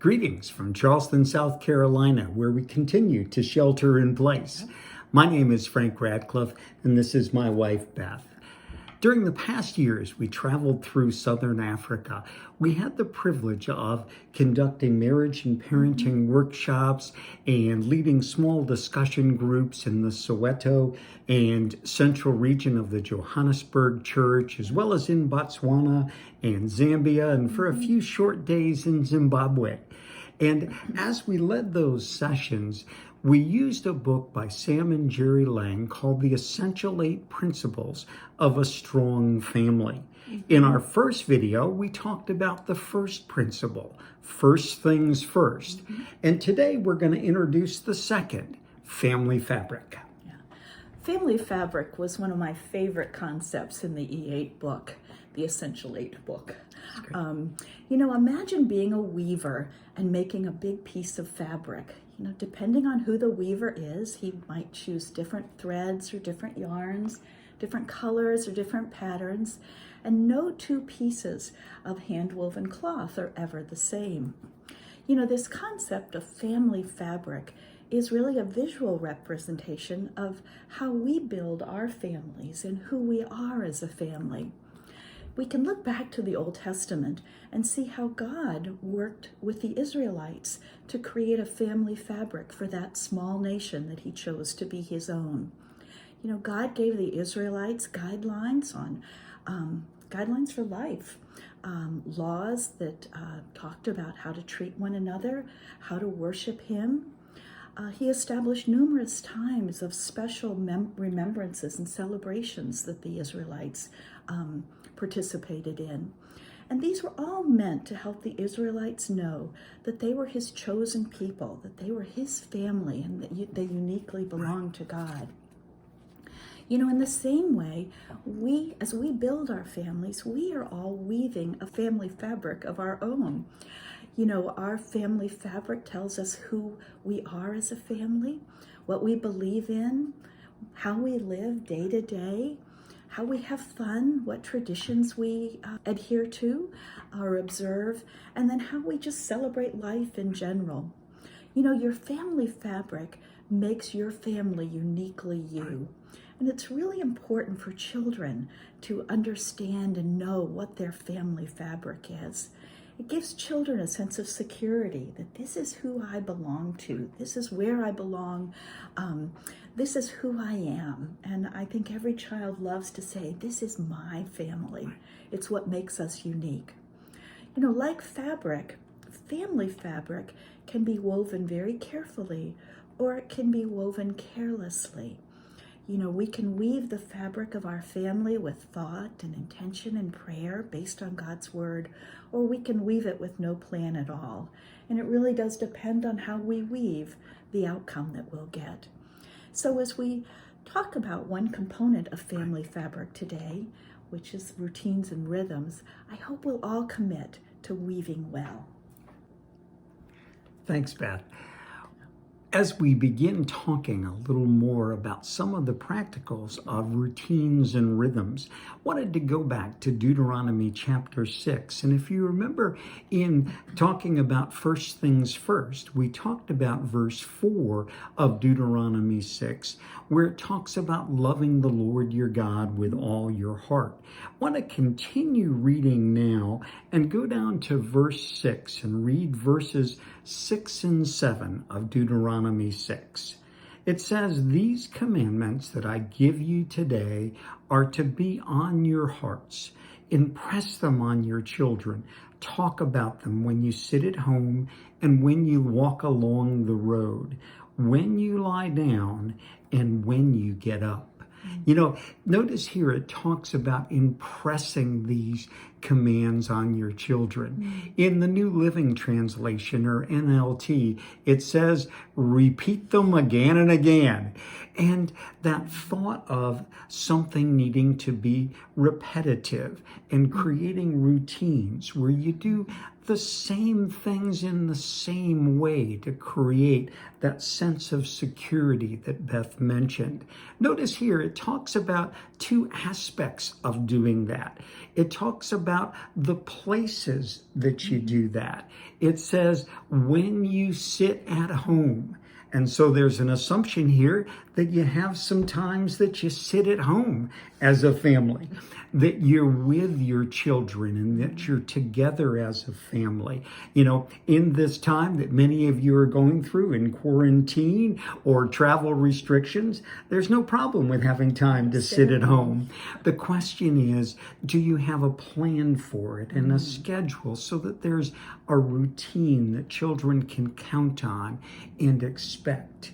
Greetings from Charleston, South Carolina, where we continue to shelter in place. My name is Frank Radcliff, and this is my wife, Beth. During the past years, we traveled through Southern Africa. We had the privilege of conducting marriage and parenting workshops and leading small discussion groups in the Soweto and central region of the Johannesburg Church, as well as in Botswana and Zambia, and for a few short days in Zimbabwe. And as we led those sessions, we used a book by Sam and Jerry Lang called The Essential 8 Principles of a Strong Family. In our first video, we talked about the first principle, first things first. And today we're going to introduce the second, family fabric. Family fabric was one of my favorite concepts in the E8 book, the Essential 8 book. Imagine being a weaver and making a big piece of fabric. Depending on who the weaver is, he might choose different threads or different yarns, different colors or different patterns, and no two pieces of hand-woven cloth are ever the same. This concept of family fabric is really a visual representation of how we build our families and who we are as a family. We can look back to the Old Testament and see how God worked with the Israelites to create a family fabric for that small nation that he chose to be his own. God gave the Israelites guidelines for life, laws that talked about how to treat one another, how to worship him. He established numerous times of special remembrances and celebrations that the Israelites participated in. And these were all meant to help the Israelites know that they were his chosen people, that they were his family, and that they uniquely belonged to God. In the same way, as we build our families, we are all weaving a family fabric of our own. Our family fabric tells us who we are as a family, what we believe in, how we live day to day, how we have fun, what traditions we adhere to or observe, and then how we just celebrate life in general. Your family fabric makes your family uniquely you. And it's really important for children to understand and know what their family fabric is. It gives children a sense of security, that this is who I belong to, this is where I belong, this is who I am. And I think every child loves to say, this is my family. It's what makes us unique. Like fabric, family fabric can be woven very carefully, or it can be woven carelessly. We can weave the fabric of our family with thought and intention and prayer based on God's word, or we can weave it with no plan at all. And it really does depend on how we weave the outcome that we'll get. So as we talk about one component of family fabric today, which is routines and rhythms, I hope we'll all commit to weaving well. Thanks, Beth. As we begin talking a little more about some of the practicals of routines and rhythms, I wanted to go back to Deuteronomy chapter 6. And if you remember in talking about first things first, we talked about verse 4 of Deuteronomy 6, where it talks about loving the Lord your God with all your heart. I want to continue reading now and go down to verse 6 and read verses 6 and 7 of Deuteronomy 6. It says, "These commandments that I give you today are to be on your hearts. Impress them on your children. Talk about them when you sit at home and when you walk along the road, when you lie down and when you get up." Notice here it talks about impressing these commands on your children. In the New Living Translation, or NLT, it says, repeat them again and again. And that thought of something needing to be repetitive and creating routines where you do the same things in the same way to create that sense of security that Beth mentioned. Notice here it talks about two aspects of doing that. It talks about the places that you do that. It says when you sit at home. And so there's an assumption here that you have some times that you sit at home as a family, that you're with your children and that you're together as a family. You know, in this time that many of you are going through in quarantine or travel restrictions, there's no problem with having time to sit at home. The question is, do you have a plan for it and a schedule so that there's a routine that children can count on and expect?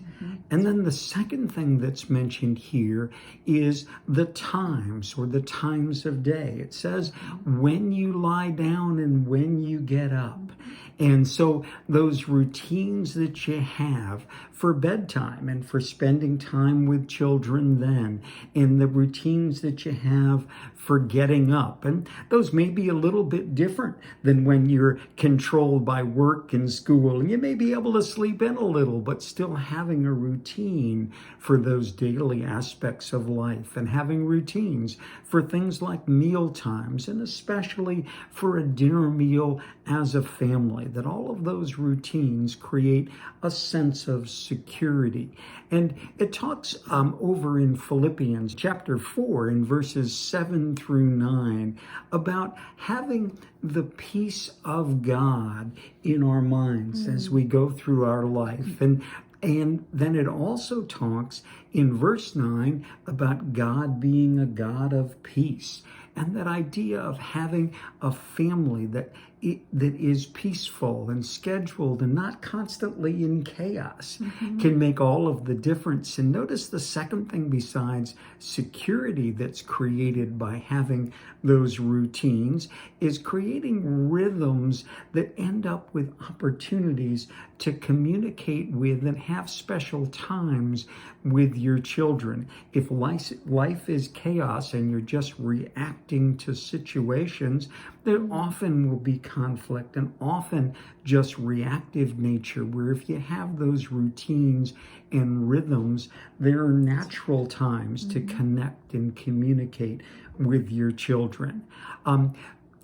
And then the second thing that's mentioned here is the times or the times of day. It says when you lie down and when you get up. And so those routines that you have for bedtime and for spending time with children then, and the routines that you have for getting up, and those may be a little bit different than when you're controlled by work and school, and you may be able to sleep in a little, but still having a routine for those daily aspects of life, and having routines for things like meal times, and especially for a dinner meal as a family, that all of those routines create a sense of security. And it talks over in Philippians chapter 4 in verses 7 through 9 about having the peace of God in our minds as we go through our life. And then it also talks in verse 9 about God being a God of peace. And that idea of having a family that is peaceful and scheduled and not constantly in chaos can make all of the difference. And notice the second thing besides security that's created by having those routines is creating rhythms that end up with opportunities to communicate with and have special times with your children. If life is chaos and you're just reacting to situations, there often will be conflict and often just reactive nature, where if you have those routines and rhythms, there are natural times to connect and communicate with your children.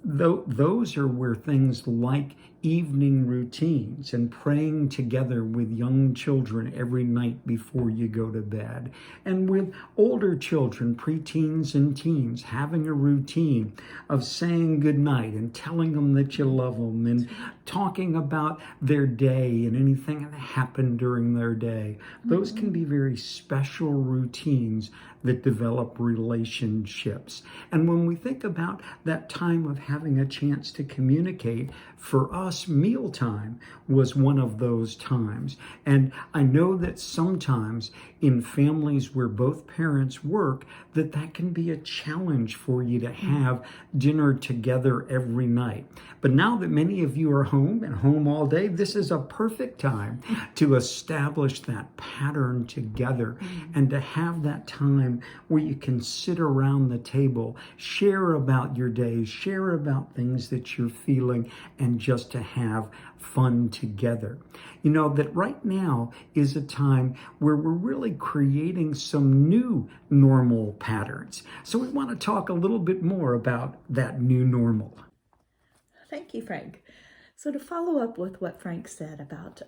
Those are where things like evening routines and praying together with young children every night before you go to bed, and with older children, preteens and teens, having a routine of saying goodnight and telling them that you love them and talking about their day and anything that happened during their day. Those can be very special routines that develop relationships. And when we think about that time of having a chance to communicate, for us, mealtime was one of those times. And I know that sometimes in families where both parents work, that can be a challenge for you to have dinner together every night. But now that many of you are home and home all day, this is a perfect time to establish that pattern together and to have that time where you can sit around the table, share about your day, share about things that you're feeling, and just to have fun together. You know that right now is a time where we're really creating some new normal patterns. So we want to talk a little bit more about that new normal. Thank you, Frank. So to follow up with what Frank said about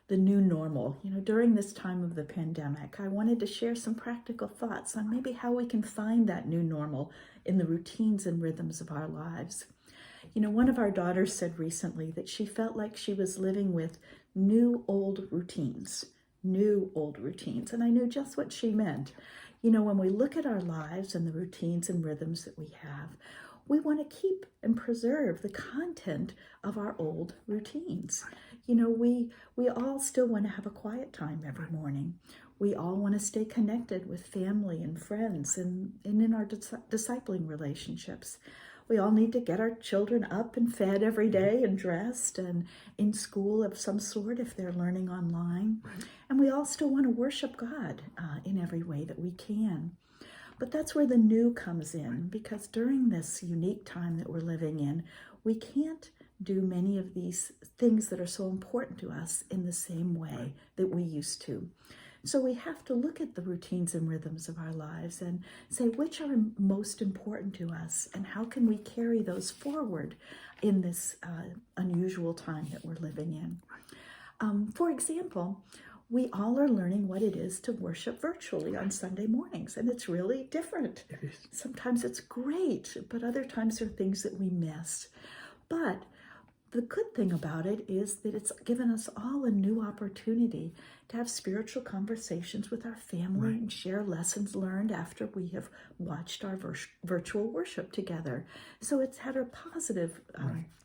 the new normal, during this time of the pandemic, I wanted to share some practical thoughts on maybe how we can find that new normal in the routines and rhythms of our lives. One of our daughters said recently that she felt like she was living with new old routines. And I knew just what she meant. When we look at our lives and the routines and rhythms that we have, we want to keep and preserve the content of our old routines. We all still want to have a quiet time every morning. We all want to stay connected with family and friends and in our discipling relationships. We all need to get our children up and fed every day and dressed and in school of some sort if they're learning online. Right. And we all still want to worship God in every way that we can. But that's where the new comes in, because during this unique time that we're living in, we can't do many of these things that are so important to us in the same way that we used to. So we have to look at the routines and rhythms of our lives and say which are most important to us and how can we carry those forward in this unusual time that we're living in. For example, we all are learning what it is to worship virtually on Sunday mornings, and it's really different. It is. Sometimes it's great, but other times there are things that we miss. But the good thing about it is that it's given us all a new opportunity to have spiritual conversations with our family and share lessons learned after we have watched our virtual worship together. So it's had a positive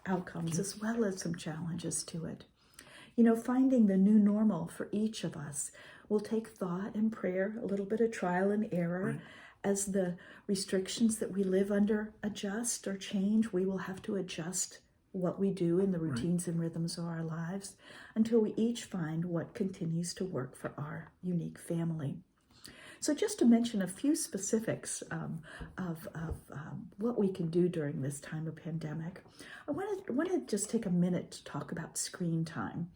outcomes as well as some challenges to it. You know, finding the new normal for each of us will take thought and prayer, a little bit of trial and error. As the restrictions that we live under adjust or change, we will have to adjust what we do in the routines and rhythms of our lives until we each find what continues to work for our unique family. So just to mention a few specifics of what we can do during this time of pandemic, I want to just take a minute to talk about screen time.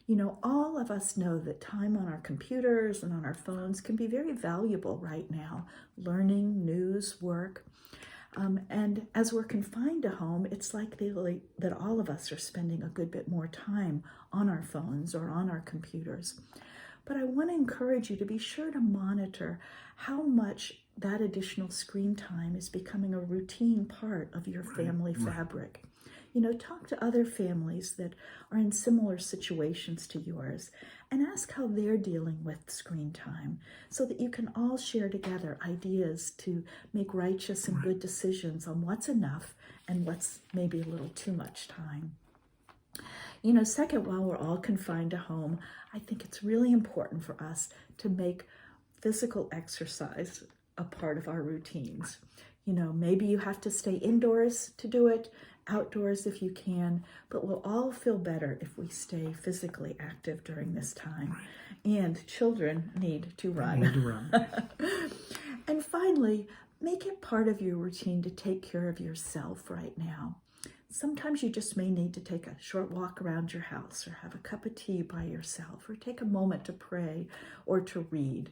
You know, all of us know that time on our computers and on our phones can be very valuable right now, learning, news, work. And as we're confined to home, it's likely that all of us are spending a good bit more time on our phones or on our computers. But I want to encourage you to be sure to monitor how much that additional screen time is becoming a routine part of your family fabric. You know, talk to other families that are in similar situations to yours and ask how they're dealing with screen time so that you can all share together ideas to make righteous and good decisions on what's enough and what's maybe a little too much time. You know, second, while we're all confined to home, I think it's really important for us to make physical exercise a part of our routines. You know, maybe you have to stay indoors to do it, outdoors if you can, but we'll all feel better if we stay physically active during this time. And children need to run. And finally, make it part of your routine to take care of yourself right now. Sometimes you just may need to take a short walk around your house or have a cup of tea by yourself or take a moment to pray or to read.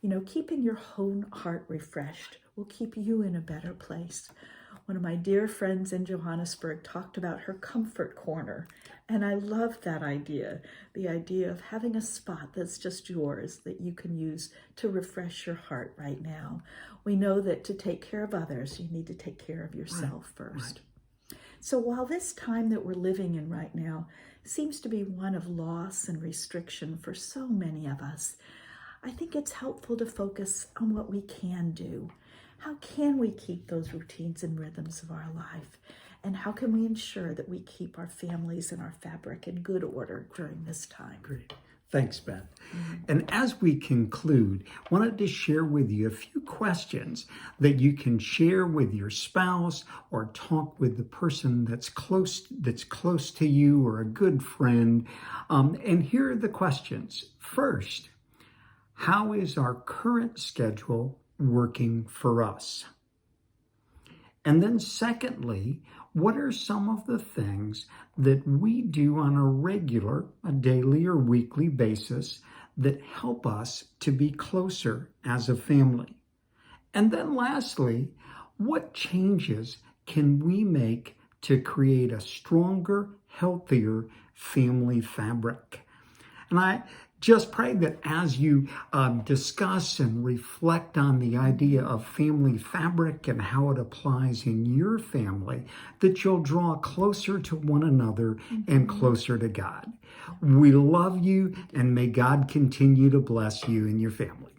You know, keeping your own heart refreshed will keep you in a better place. One of my dear friends in Johannesburg talked about her comfort corner, and I love that idea, the idea of having a spot that's just yours that you can use to refresh your heart right now. We know that to take care of others, you need to take care of yourself first. So while this time that we're living in right now seems to be one of loss and restriction for so many of us, I think it's helpful to focus on what we can do. How can we keep those routines and rhythms of our life? And how can we ensure that we keep our families and our fabric in good order during this time? Great. Thanks, Beth. And as we conclude, I wanted to share with you a few questions that you can share with your spouse or talk with the person that's close to you or a good friend. And here are the questions. First, how is our current schedule working for us? And then secondly, what are some of the things that we do on a daily or weekly basis that help us to be closer as a family? And then lastly, what changes can we make to create a stronger, healthier family fabric? And I just pray that as you discuss and reflect on the idea of family fabric and how it applies in your family, that you'll draw closer to one another and closer to God. We love you, and may God continue to bless you and your family.